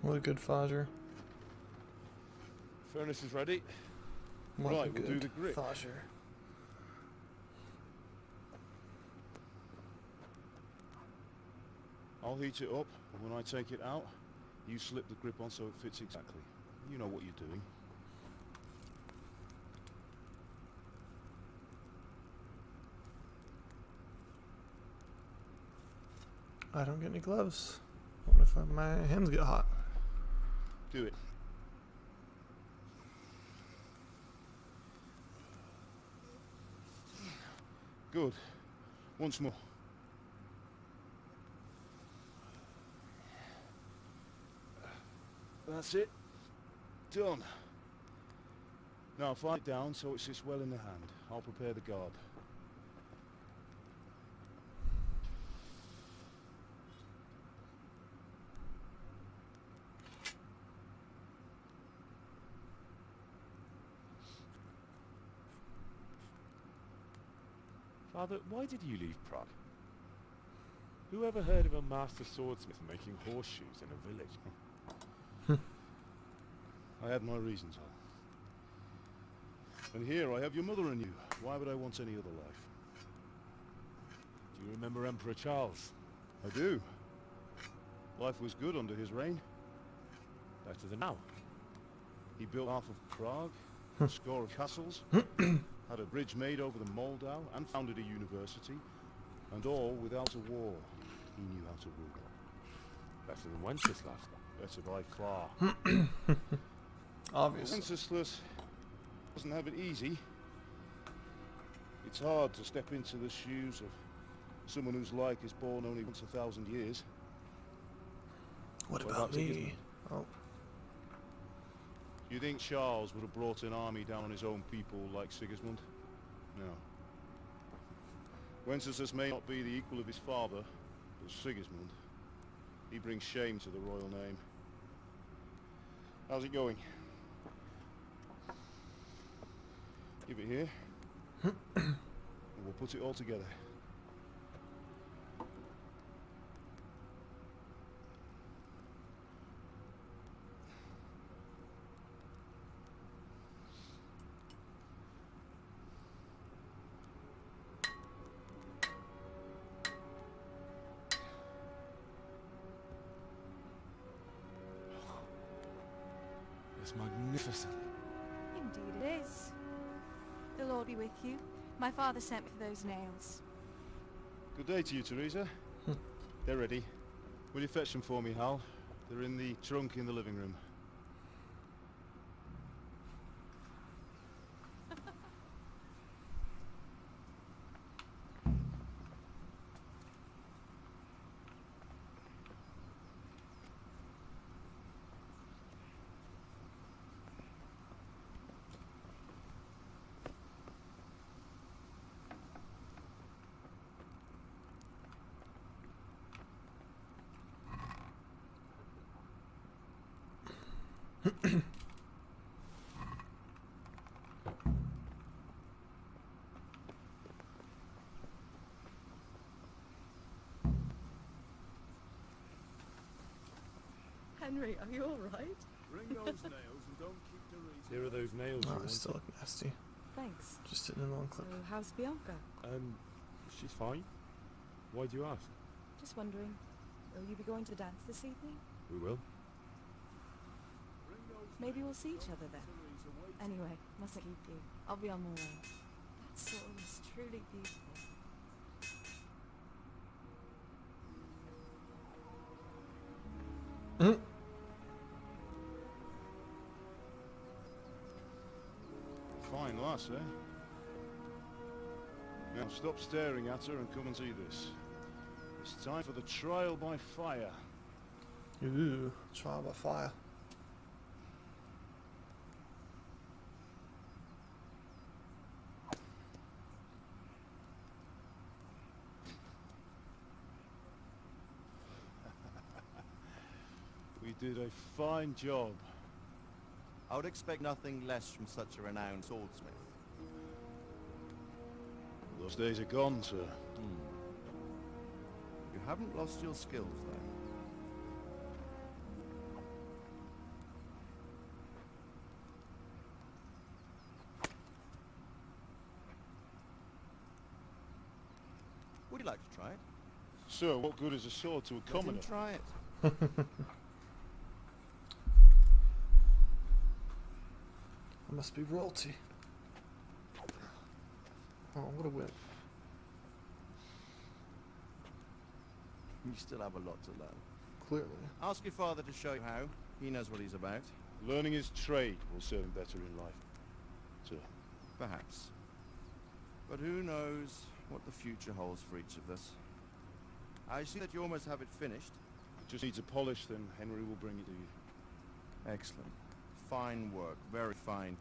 What a good Fodger. Furnace is ready. What Right, a we'll do the grip. Fodger. I'll heat it up, and when I take it out, you slip the grip on so it fits exactly. You know what you're doing. I don't get any gloves. What if my hands get hot? Do it. Good. Once more. That's it. Done. Now fly it down so it sits well in the hand. I'll prepare the guard. Father, why did you leave Prague? Who ever heard of a master swordsmith making horseshoes in a village? I had my reasons, Hal. And here I have your mother and you. Why would I want any other life? Do you remember Emperor Charles? I do. Life was good under his reign. Better than now. He built half of Prague, a score of castles, had a bridge made over the Moldau, and founded a university. And all without a war. He knew how to rule. Better than Wenceslas. Better by far. Obviously. Wenceslas doesn't have it easy. It's hard to step into the shoes of someone whose like is born only once 1,000 years. What What about about Sigismund? me? Oh. Do you think Charles would have brought an army down on his own people like Sigismund? No. Wenceslas may not be the equal of his father, but Sigismund, he brings shame to the royal name. How's it going? Give it here, and we'll put it all together. It's magnificent. Indeed it is. The Lord be with you. My father sent me for those nails. Good day to you, Teresa. They're ready. Will you fetch them for me, Hal? They're in the trunk in the living room. Henry, are you all right? Bring those nails and don't keep Teresa. Here are those nails you Oh, I wanted. still look nasty. Thanks. Just sitting in a long clip. So, how's Bianca? She's fine. Why do you ask? Just wondering, will you be going to the dance this evening? We will. Maybe we'll see each other then. Anyway, mustn't keep you. I'll be on my way. That sword is truly beautiful. Fine lass, eh? Now stop staring at her and come and see this. It's time for the trial by fire. Ooh, trial by fire. We did a fine job. I would expect nothing less from such a renowned swordsmith. Those days are gone, sir. You haven't lost your skills, though. to try it? Sir, what good is a sword to a Let him commoner? try it. I must be royalty. Oh, what a win. You still have a lot to learn. Clearly. Ask your father to show you how. He knows what he's about. Learning his trade will serve him better in life. Sir. Perhaps. But who knows what the future holds for each of us. I see that you almost have it finished. It just needs a polish, then Henry will bring it to you. Excellent. Fine work. Very fine.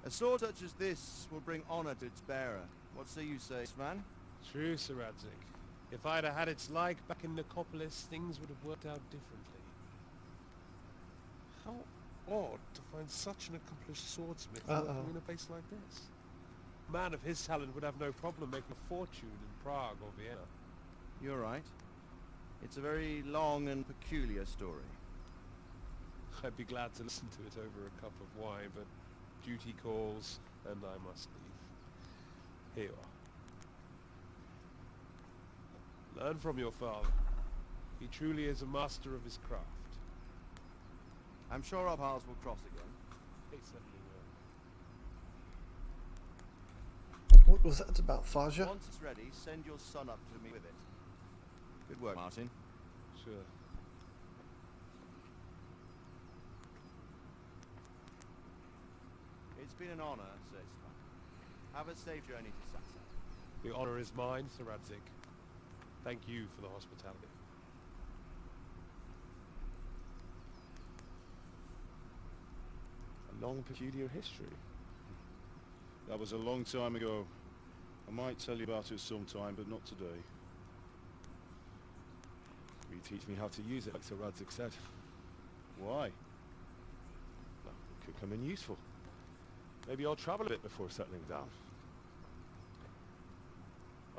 A sword such as this will bring honor to its bearer. What say you, man? True, Sir Radzig. If I'd have had its like back in Nicopolis, things would have worked out differently. How odd to find such an accomplished swordsmith working in a place like this. A man of his talent would have no problem making a fortune in Prague or Vienna. You're right. It's a very long and peculiar story. I'd be glad to listen to it over a cup of wine, but duty calls, and I must leave. Here you are. Learn from your father. He truly is a master of his craft. I'm sure our paths will cross again. He certainly will. What was that about, Faja? Once it's ready, send your son up to me with it. Good work, Martin. Sure. It's been an honor, says man. Have a safe journey to Sassa. The honor is mine, Sir Radzig. Thank you for the hospitality. A long, peculiar history. That was a long time ago. I might tell you about it sometime, but not today. Will you teach me how to use it, like Sir Radzig said? Why? Well, it could come in useful. Maybe I'll travel a bit before settling down.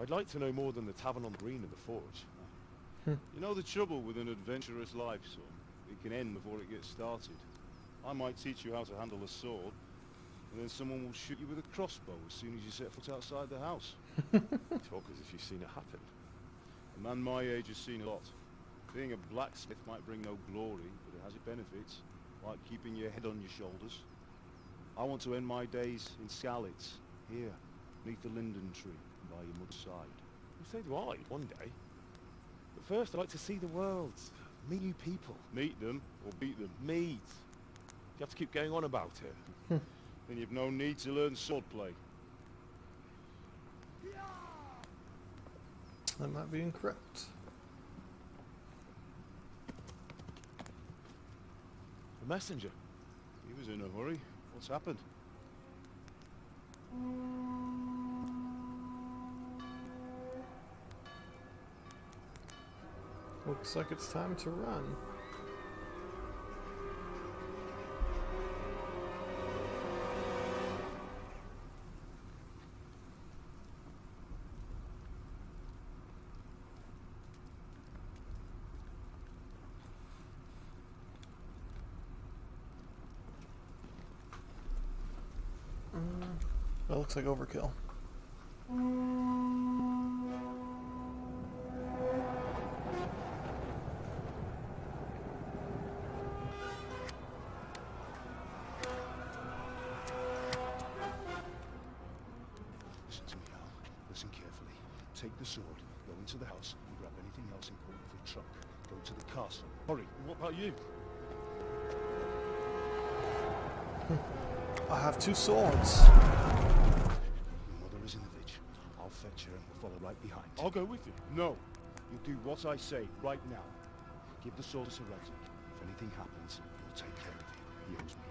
I'd like to know more than the tavern on the green and the forge. You know the trouble with an adventurous life, son? It can end before it gets started. I might teach you how to handle a sword, and then someone will shoot you with a crossbow as soon as you set foot outside the house. Talk as if you've seen it happen. A man my age has seen a lot. Being a blacksmith might bring no glory, but it has its benefits, like keeping your head on your shoulders. I want to end my days in Skalitz, here, beneath the linden tree, by your mother's side. Well, so do I, one day. But first, I'd like to see the world. Meet new people. Meet them, or beat them. Meet. You have to keep going on about it. Then you've no need to learn swordplay. That might be incorrect. A messenger. He was in a hurry. What's happened? Looks like it's time to run. That looks like overkill. Listen to me, Al. Listen carefully. Take the sword, go into the house, and grab anything else important for the truck. Go to the castle. Hurry. What about you? I have 2 swords. Your mother is in the village. I'll fetch her and we'll follow right behind. I'll go with you. No. You do what I say right now. Give the sword to Sir Radzig. If anything happens, he'll take care of you. He owes me.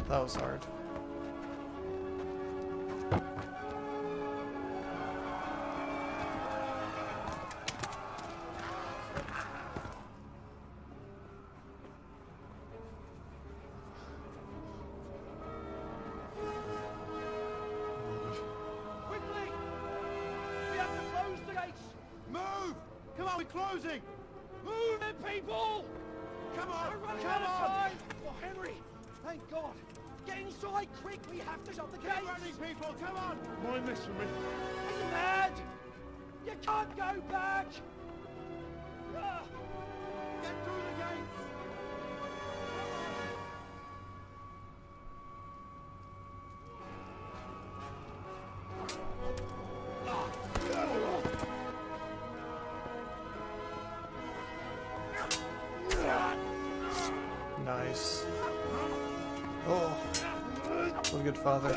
That was hard. Quickly! We have to close the gates! Move! Come on, we're closing! Move it, people! Come on! We're running Come out of on! time! Oh, Henry! Thank God! Get inside, quick! We have to shut the Get gates! running, people! Come on! Mind this for me. Are you mad? You can't go back! Ah! Get through the gates! Nice. Oh, what a good father.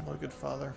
What a good father.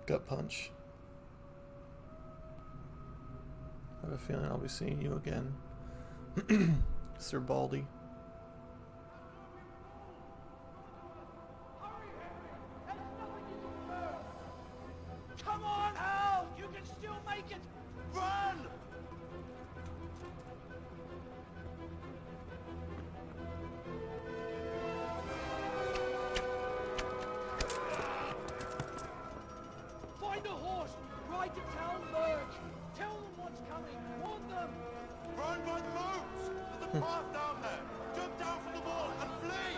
Gut punch. I have a feeling I'll be seeing you again, Sir Baldy. Come on, Hal! You can still make it! Run! Find a horse! Ride to town, lurch! Tell them what's coming! Warn them! Run by the moats! There's a path down there! Jump down from the wall and flee!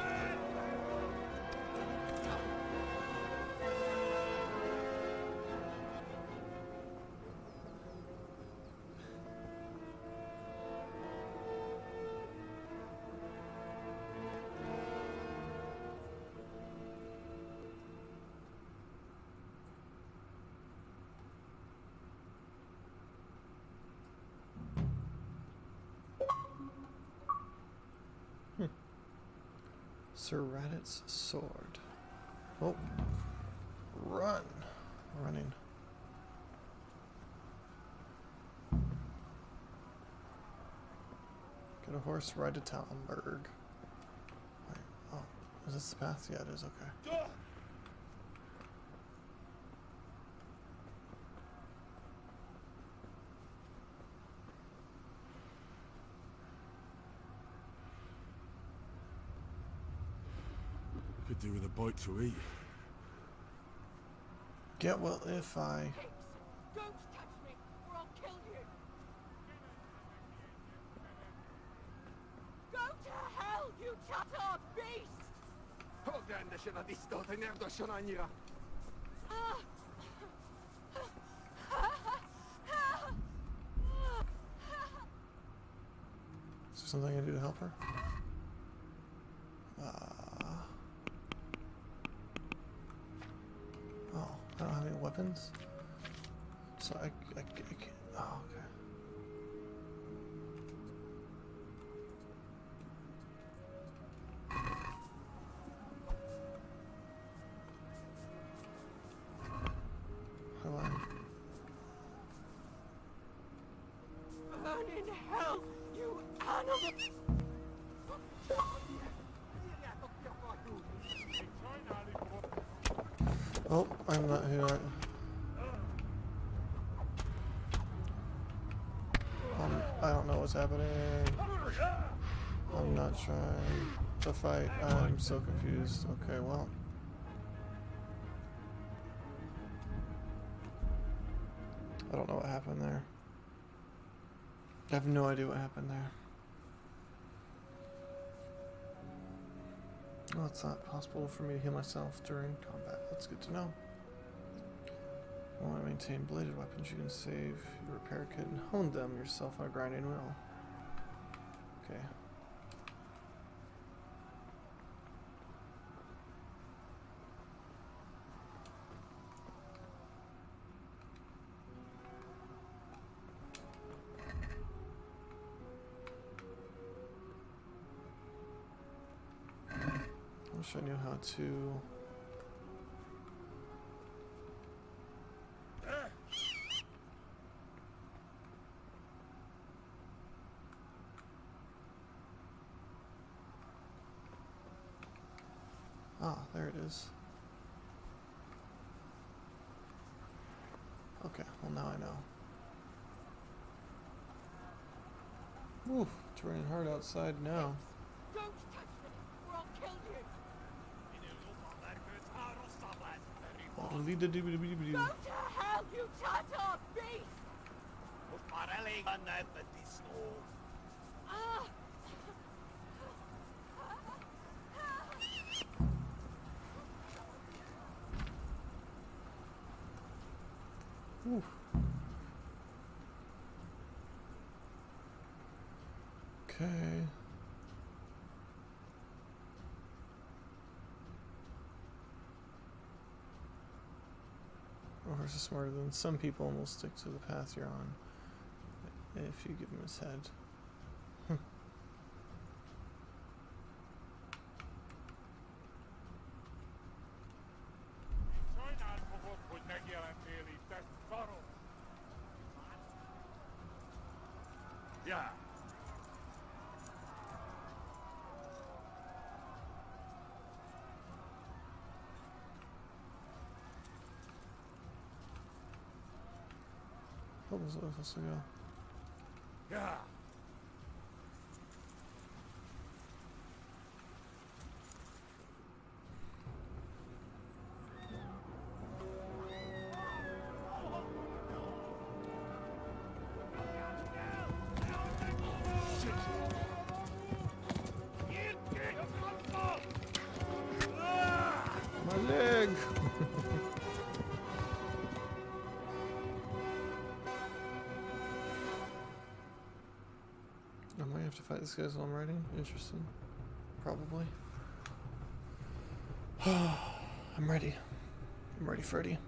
Sir Radit's sword. Oh, run. Running. Get a horse, ride to Talmberg. Wait, oh, is this the path? Yeah, it is, okay. Could do with a bite to eat. Get well if I... Don't touch me, or I'll kill you! Go to hell, you Tatar beast! Ogląda się na istotę niedoszonania. Is there something I can do to help her? Oh, I don't have any weapons? So I can't... Oh, okay. How do I... Burn in hell, you animal! Oh, I'm not here. I don't know what's happening. I'm not trying to fight. I'm so confused. Okay, well. I don't know what happened there. I have no idea what happened there. Well, it's not possible for me to heal myself during combat. That's good to know. I want to maintain bladed weapons. You can save your repair kit and hone them yourself on a grinding wheel. Okay. Wish I knew how to. Ah, there it is. Okay, well now I know. Woo, it's raining hard outside now. Don't touch me, or I'll kill you. Oh, Go to hell, you Tatar beast! Ah! Woo. Okay. A horse is smarter than some people and will stick to the path you're on if you give him his head. Yeah. What was it supposed to go? Yeah. My leg! I might have to fight this guy while I'm riding. Interesting. Probably. I'm ready. I'm ready, Freddy.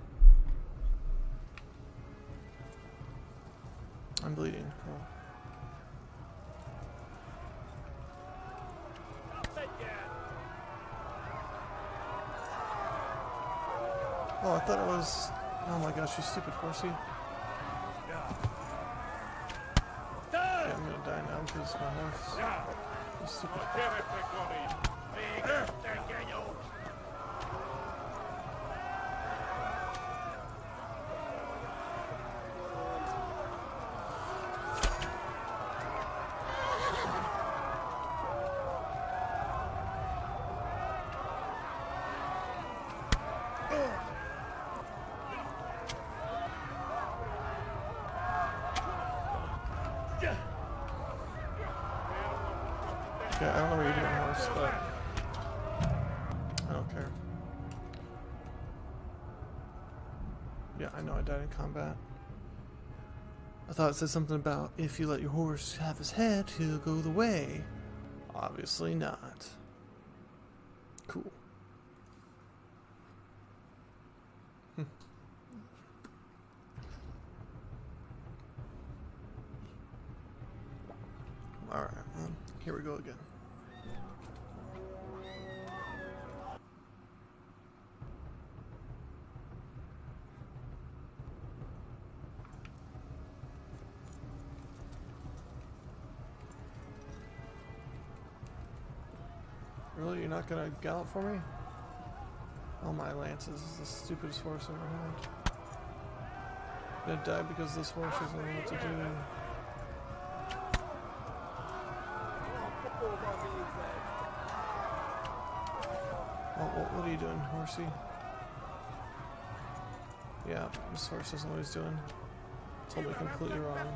I'm bleeding. Cool. Oh, I thought it was... Oh my gosh, you stupid horsey. Yeah, I'm gonna die now because it's my horse. You stupid... Okay, I don't know what you're doing, horse, but I don't care. Yeah, I know I died in combat. I thought it said something about if you let your horse have his head, he'll go the way. Obviously not. Cool. Alright, well, here we go again. Really? You're not gonna gallop for me? Oh my lances, this is the stupidest horse I've ever had. I'm gonna die because this horse doesn't know what to do. Oh, what are you doing, horsey? Yeah, this horse doesn't know what he's doing. Told me completely wrong.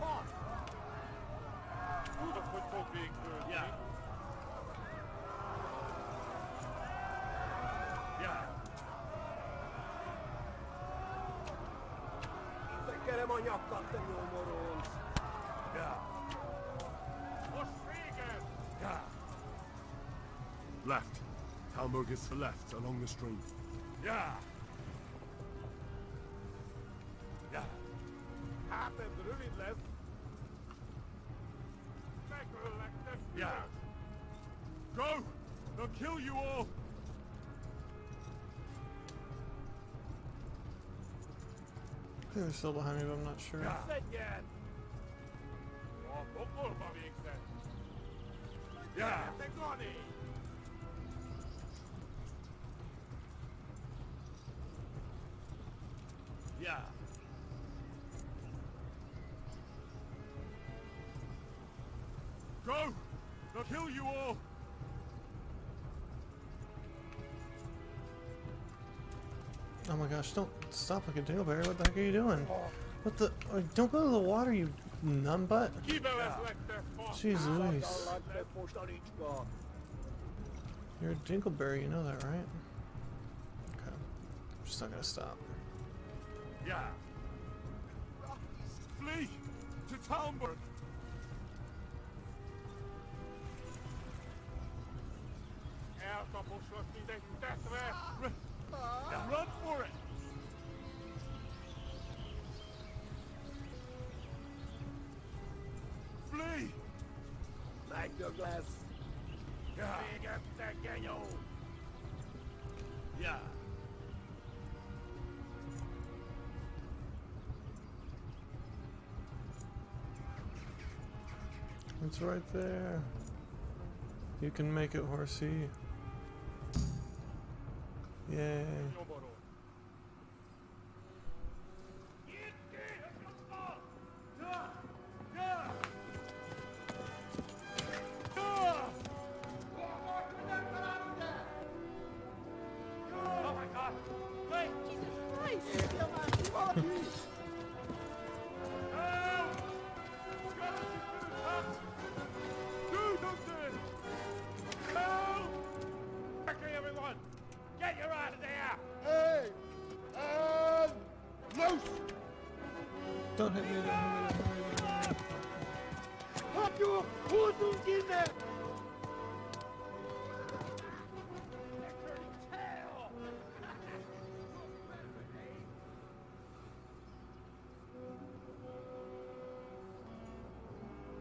Yeah. Yeah. Yeah. Yeah. Left. Talmud is to left, along the stream. Yeah. Yeah. Yeah. Go! They'll kill you all! I think they're still behind me, but I'm not sure. Sen gel. Ja, bokor vad vi gick där. Ja, det går ni. Ja. Go! They'll kill you all! Oh my gosh, don't stop like a dingleberry. What the heck are you doing? What the? Oh, don't go to the water, you numbut. Jeez Louise. You're a dingleberry, you know that, right? Okay. I'm just not gonna stop. Yeah. Flee to Talmberg. Run for it! Flee! Like Douglas. Yeah. Yeah. It's right there. You can make it, horsey. Yay. Oh my God! Wait! Jesus Christ! Everyone! Get you out of there! Hey! Loose! Don't hit me, don't hit me, don't hit me, don't hit me. Hab you Hosen inne!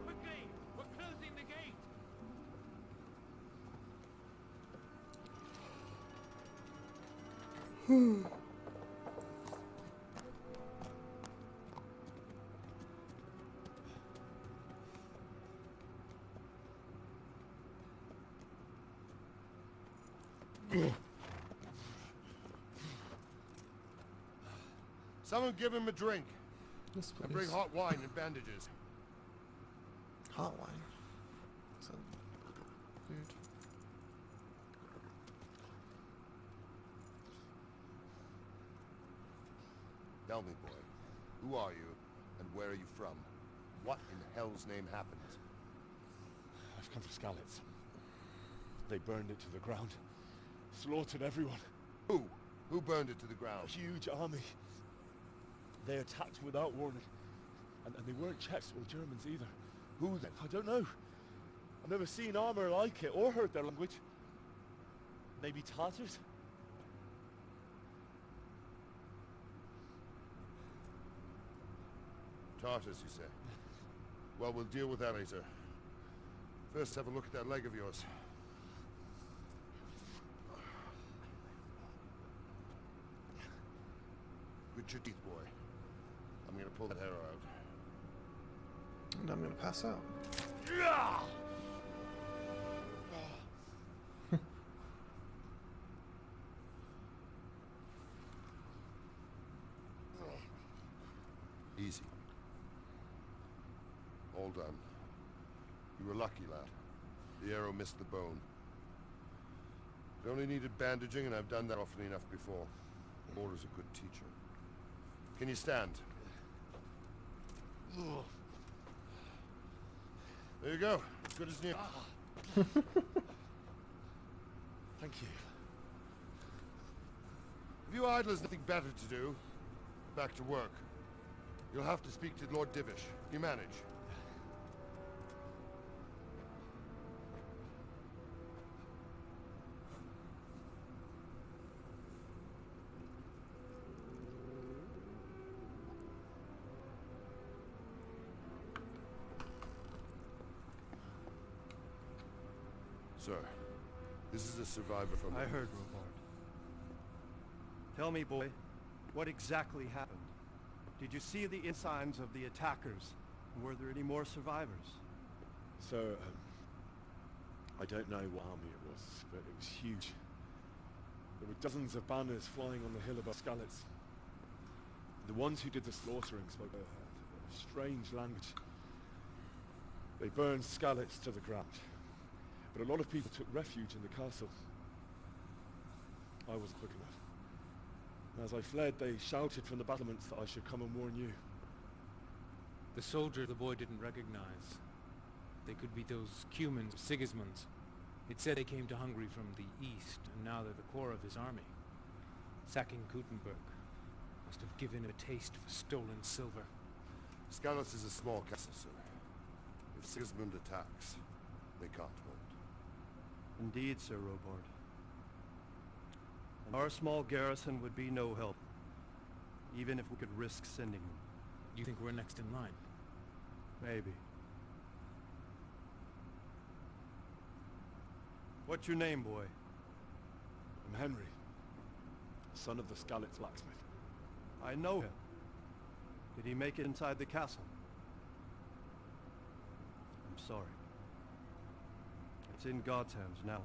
Quickly! We're closing the gate! Someone give him a drink. Yes, And bring please. hot wine and bandages. Hot wine. So weird. Tell me, boy, who are you and where are you from? What in hell's name happened? I've come for Skalitz. They burned it to the ground. Slaughtered everyone. Who? Who burned it to the A ground? huge army. They attacked without warning. And they weren't Czechs or Germans either. Who then? I don't know. I've never seen armor like it or heard their language. Maybe Tatars? Tartars, you say? Well, we'll deal with that later. First, have a look at that leg of yours. Grit your teeth, boy. I'm gonna pull that hair out. And I'm gonna pass out. Easy. All done. You were lucky, lad. The arrow missed the bone. It only needed bandaging, and I've done that often enough before. War is a good teacher. Can you stand? There you go. As good as new. Thank you. If you idlers nothing better to do, back to work. You'll have to speak to Lord Divish. You manage. Sir, this is a survivor from... I heard, Robard. Tell me, boy, what exactly happened? Did you see the insigns of the attackers? Were there any more survivors? So, I don't know what army it was, but it was huge. There were dozens of banners flying on the hill above Skalitz. The ones who did the slaughtering spoke a strange language. They burned Skalitz to the ground, but a lot of people took refuge in the castle. I wasn't quick enough. As I fled, they shouted from the battlements that I should come and warn you. The soldier the boy didn't recognize. They could be those Cumans or Sigismunds. It said they came to Hungary from the east, and now they're the core of his army. Sacking Gutenberg must have given him a taste for stolen silver. Skalitz is a small castle, sir. If Sigismund attacks, they can't hold. Indeed, Sir Robard. And our small garrison would be no help, even if we could risk sending them. You think we're next in line? Maybe. What's your name, boy? I'm Henry, son of the Skalitz blacksmith. I know him. Did he make it inside the castle? I'm sorry. It's in God's hands now.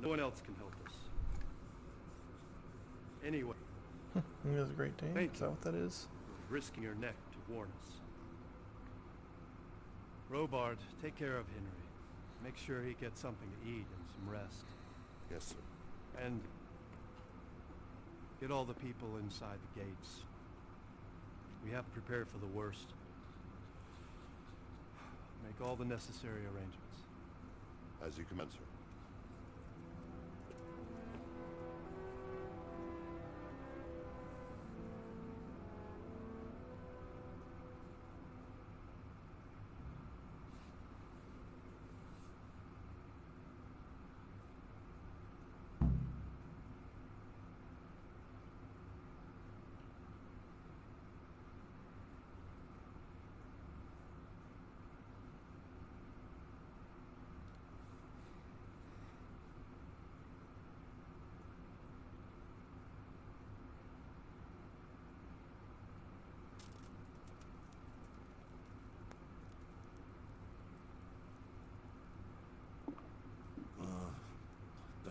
No one else can help us. Anyway. He has a great name. Thank Is that what that is? You're risking your neck to warn us. Robard, take care of Henry. Make sure he gets something to eat and some rest. Yes, sir. And get all the people inside the gates. We have prepared for the worst. Make all the necessary arrangements. As you command, sir.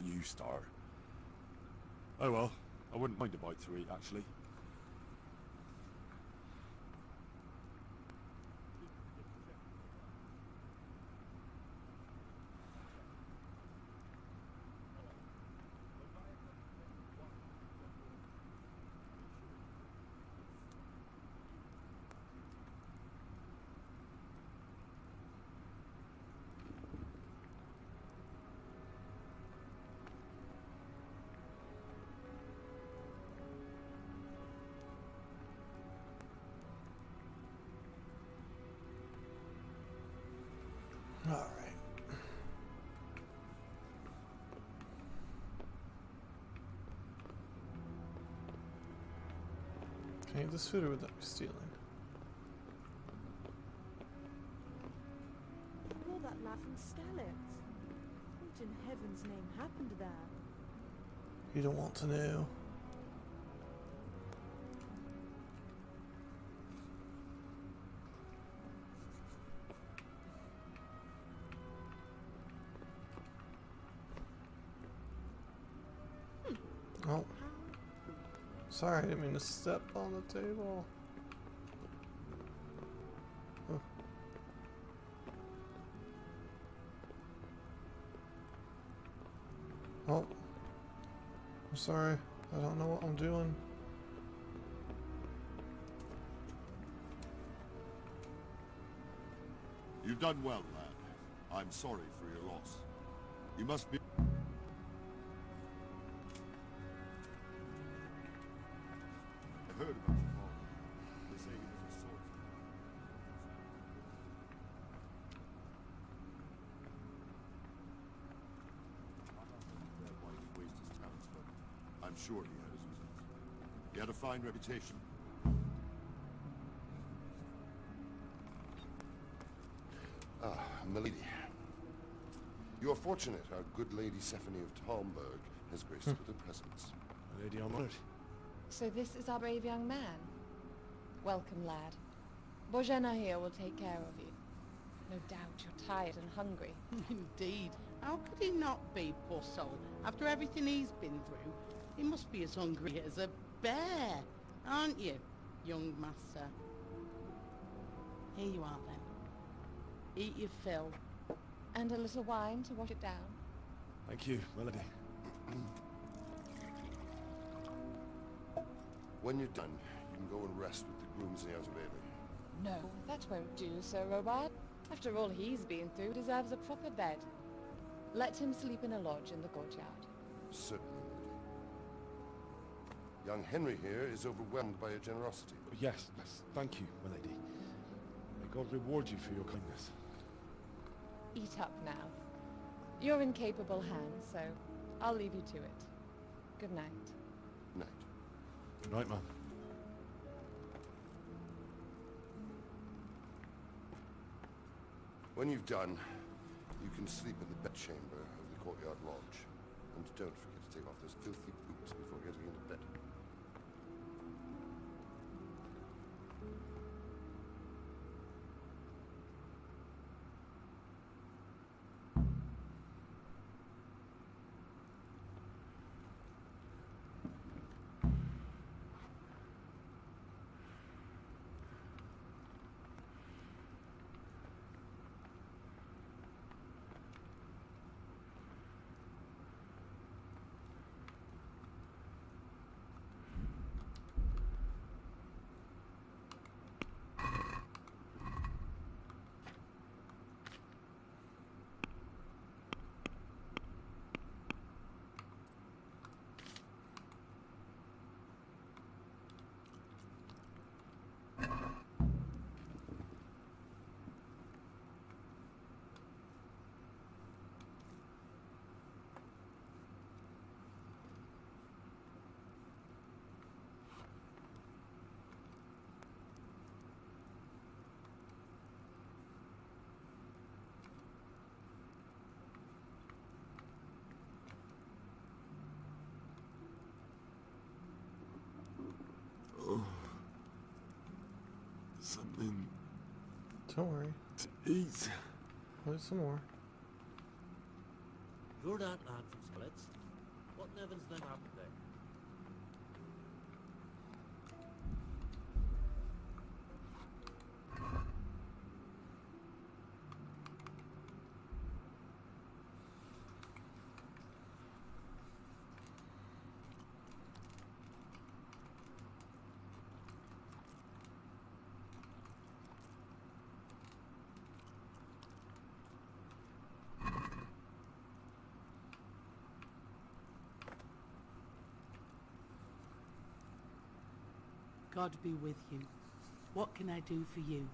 You start. Oh well, I wouldn't mind a bite to eat, actually. All right. Can I eat this food or would that be stealing? You're that lad from Skalitz. What in heaven's name happened there? You don't want to know. Oh. Sorry, I didn't mean to step on the table. Huh. Oh. I'm sorry. I don't know what I'm doing. You've done well, lad. I'm sorry for your loss. You must be... I heard about your father. They say he was a swordsman. Their wife waste his talents, but I'm sure he had his reasons. He had a fine reputation. Ah, milady. You are fortunate our good Lady Stephanie of Talmberg has graced us with her presence. Lady, I'm honored. So this is our brave young man? Welcome, lad. Bojana here will take care of you. No doubt you're tired and hungry. Indeed. How could he not be, poor soul? After everything he's been through, he must be as hungry as a bear, aren't you, young master? Here you are, then. Eat your fill. And a little wine to wash it down. Thank you, Melody. When you're done, you can go and rest with the grooms in the outer bailey. No, that won't do, Sir Robard. After all he's been through, deserves a proper bed. Let him sleep in a lodge in the courtyard. Certainly, Melody. Young Henry here is overwhelmed by your generosity. Yes, yes, thank you, Melody. May God reward you for your kindness. Eat up now. You're in capable hands, so I'll leave you to it. Good night. Night. Good night, ma'am. When you've done, you can sleep in the bedchamber of the courtyard lodge. And don't forget to take off those filthy boots before getting into bed. Something Don't worry. to eat. I'll eat some more. You're that lad from Splits. What in heaven's name happened there? God be with you. What can I do for you?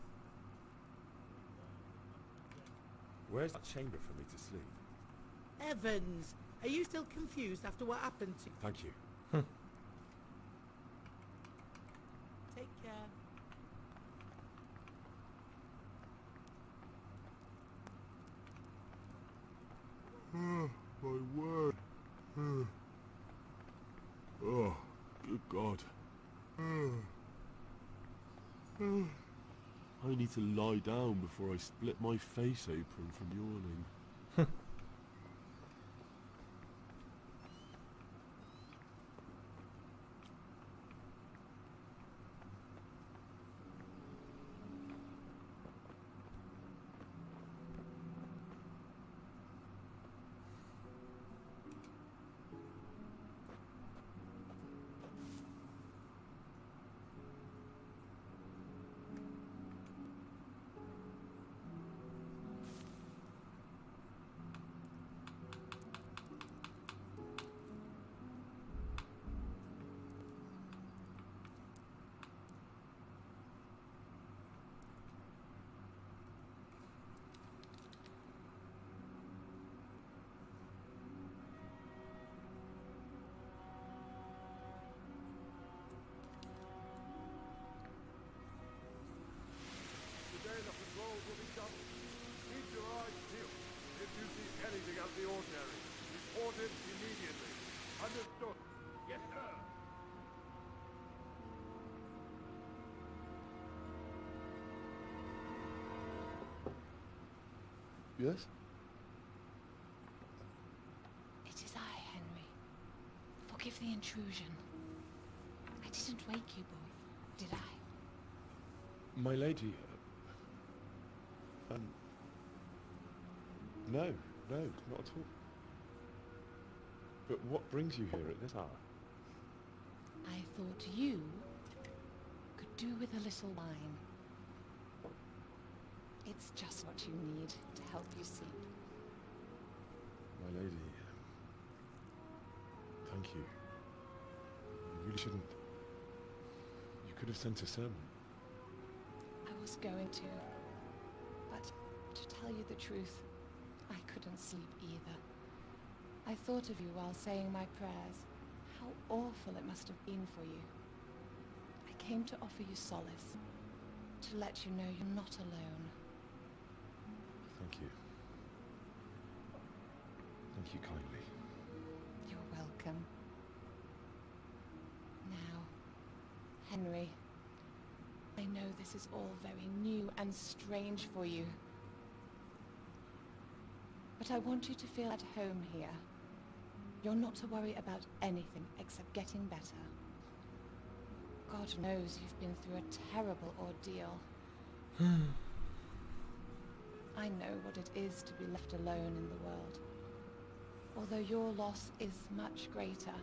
Where's that chamber for me to sleep? Evans, are you still confused after what happened to you? Thank you. Take care. Oh, my word. Oh, good God. I need to lie down before I split my face open from yawning. Today the patrols will be doubled. Keep your eyes peeled. If you see anything out of the ordinary, report it immediately. Understood? Yes, sir. Yes? It is I, Henry. Forgive the intrusion. I didn't wake you, boy, did I? My lady... no, not at all. But what brings you here at this hour? I thought you could do with a little wine. It's just what you need to help you sleep. My lady... thank you. You really shouldn't... You could have sent a sermon. I was going to, but to tell you the truth, I couldn't sleep either. I thought of you while saying my prayers. How awful it must have been for you. I came to offer you solace, to let you know you're not alone. Thank you. Thank you kindly. You're welcome. Now, Henry, I know this is all very new and strange for you. But I want you to feel at home here. You're not to worry about anything except getting better. God knows you've been through a terrible ordeal. I know what it is to be left alone in the world, although your loss is much greater.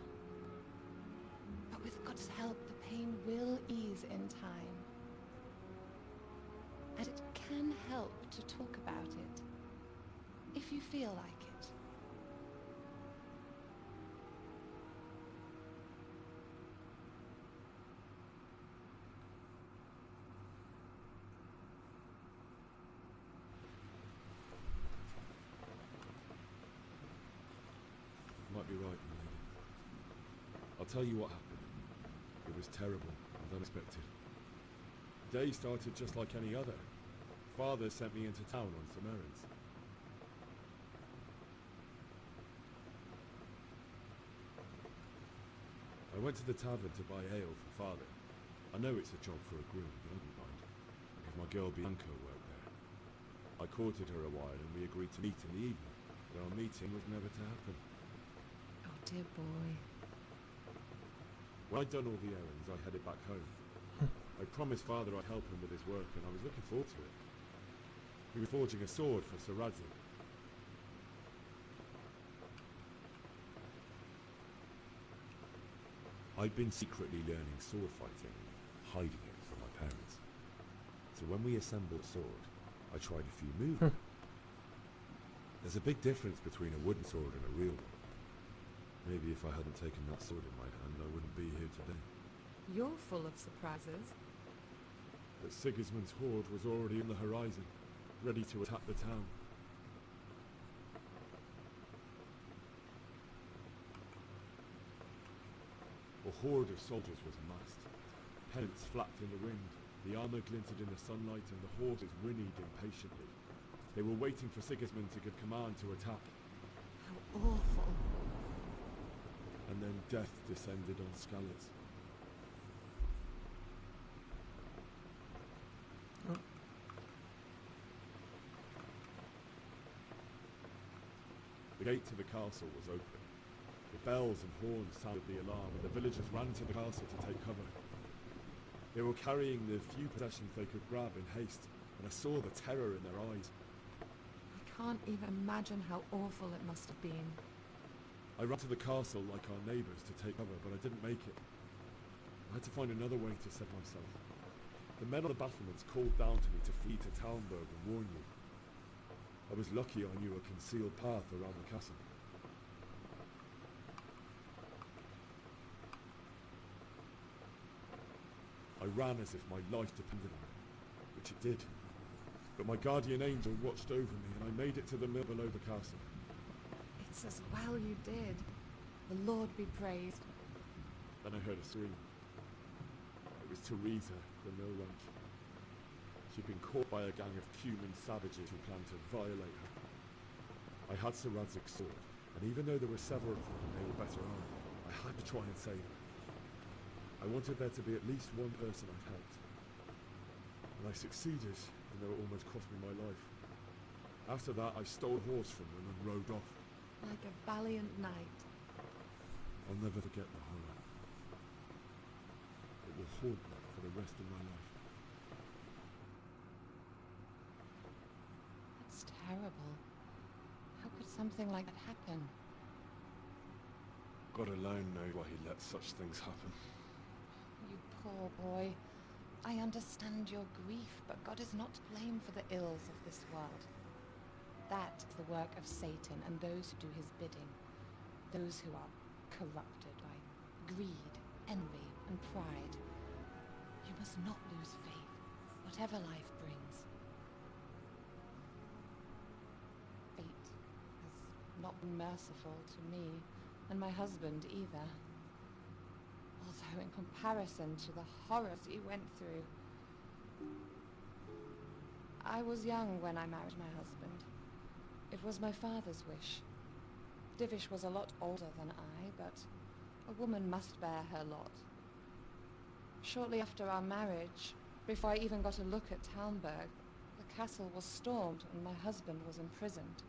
But with God's help, the pain will ease in time. And it can help to talk about it, if you feel like it. You might be right, my lady. I'll tell you what happened. It was terrible and unexpected. The day started just like any other. Father sent me into town on some errands. I went to the tavern to buy ale for Father. I know it's a job for a groom, but I didn't mind, because my girl Bianca worked there. I courted her a while and we agreed to meet in the evening, but our meeting was never to happen. Oh dear boy. When I'd done all the errands, I headed back home. I promised Father I'd help him with his work, and I was looking forward to it. He was forging a sword for Sir Radzig. I'd been secretly learning sword fighting, hiding it from my parents. So when we assembled a sword, I tried a few moves. There's a big difference between a wooden sword and a real one. Maybe if I hadn't taken that sword in my hand, I wouldn't be here today. You're full of surprises. But Sigismund's horde was already on the horizon, ready to attack the town. A horde of soldiers was amassed. Pennants flapped in the wind, the armour glinted in the sunlight, and the horses whinnied impatiently. They were waiting for Sigismund to give command to attack. How awful. And then death descended on Skalitz. The gate to the castle was open. The bells and horns sounded the alarm, and the villagers ran to the castle to take cover. They were carrying the few possessions they could grab in haste, and I saw the terror in their eyes. I can't even imagine how awful it must have been. I ran to the castle like our neighbours to take cover, but I didn't make it. I had to find another way to save myself. The men on the battlements called down to me to flee to Talmberg and warn you. I was lucky I knew a concealed path around the castle. I ran as if my life depended on it, which it did. But my guardian angel watched over me, and I made it to the mill below the castle. It's as well you did. The Lord be praised. Then I heard a scream. It was Teresa, the mill wench. She'd been caught by a gang of Cuman savages who planned to violate her. I had Sir Radzig's sword, and even though there were several of them and they were better armed, I had to try and save them. I wanted there to be at least one person I'd helped. And I succeeded, even though it almost cost me my life. After that, I stole a horse from them and rode off. Like a valiant knight. I'll never forget the horror. It will haunt me for the rest of my life. That's terrible. How could something like that happen? God alone knows why he lets such things happen. You poor boy. I understand your grief, but God is not to blame for the ills of this world. That is the work of Satan and those who do his bidding. Those who are corrupted by greed, envy, and pride. You must not lose faith, whatever life brings. Fate has not been merciful to me, and my husband either. Although in comparison to the horrors he went through. I was young when I married my husband. It was my father's wish. Divish was a lot older than I, but a woman must bear her lot. Shortly after our marriage, before I even got a look at Talmberg, the castle was stormed and my husband was imprisoned.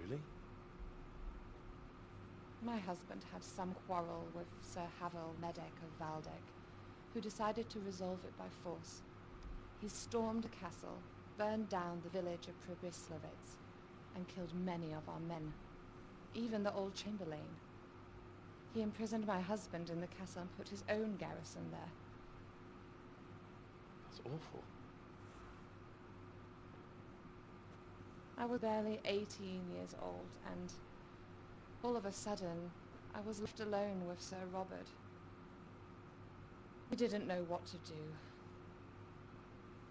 Really? My husband had some quarrel with Sir Havel Medek of Valdek, who decided to resolve it by force. He stormed the castle, burned down the village of Pribyslavitz, and killed many of our men, even the old chamberlain. He imprisoned my husband in the castle and put his own garrison there. That's awful. I was barely 18 years old, and all of a sudden, I was left alone with Sir Robert. We didn't know what to do.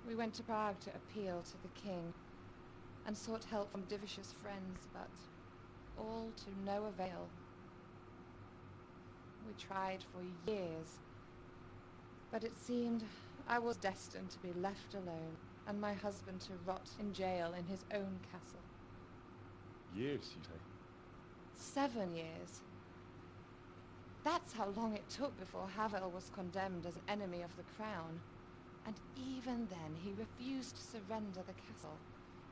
We went to Prague to appeal to the king and sought help from Divish's friends, but all to no avail. We tried for years, but it seemed I was destined to be left alone and my husband to rot in jail in his own castle. Years, you say? 7 years. That's how long it took before Havel was condemned as an enemy of the crown. And even then, he refused to surrender the castle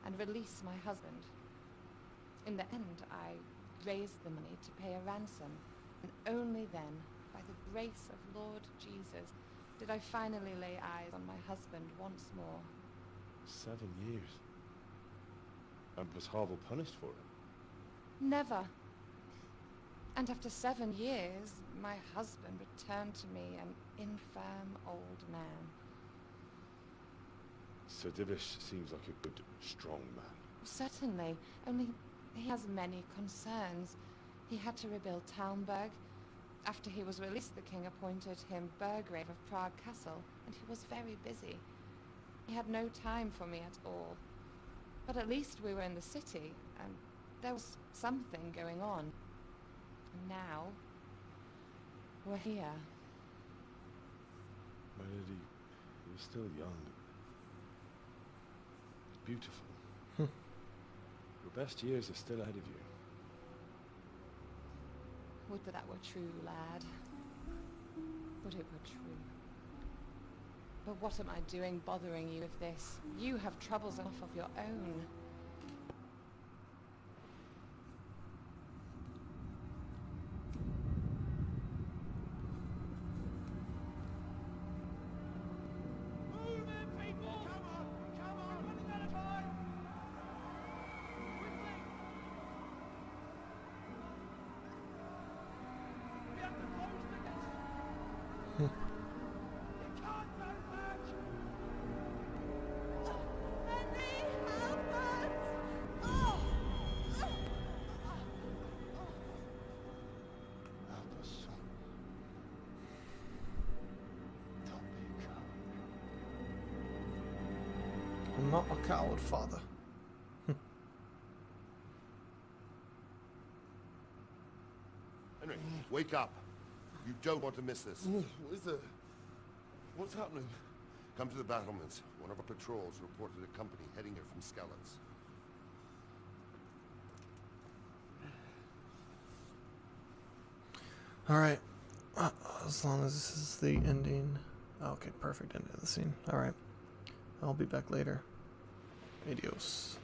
and release my husband. In the end, I raised the money to pay a ransom, and only then, by the grace of Lord Jesus, did I finally lay eyes on my husband once more. 7 years. And was Havel punished for it? Never. And after 7 years, my husband returned to me an infirm old man. Sir Divish seems like a good, strong man. Certainly, only he has many concerns. He had to rebuild Talmberg. After he was released, the king appointed him Burgrave of Prague Castle, and he was very busy. He had no time for me at all. But at least we were in the city, and there was something going on. And now, we're here. Melody, you're still young. Beautiful. Your best years are still ahead of you. Would that were true, lad. Would it were true. But what am I doing bothering you with this? You have troubles enough of your own. I'm not a coward, father. Henry, wake up. You don't want to miss this. What's happening? Come to the battlements. One of our patrols reported a company heading here from Skalitz. Alright. As long as this is the ending. Okay, perfect ending of the scene. Alright. I'll be back later. Adios.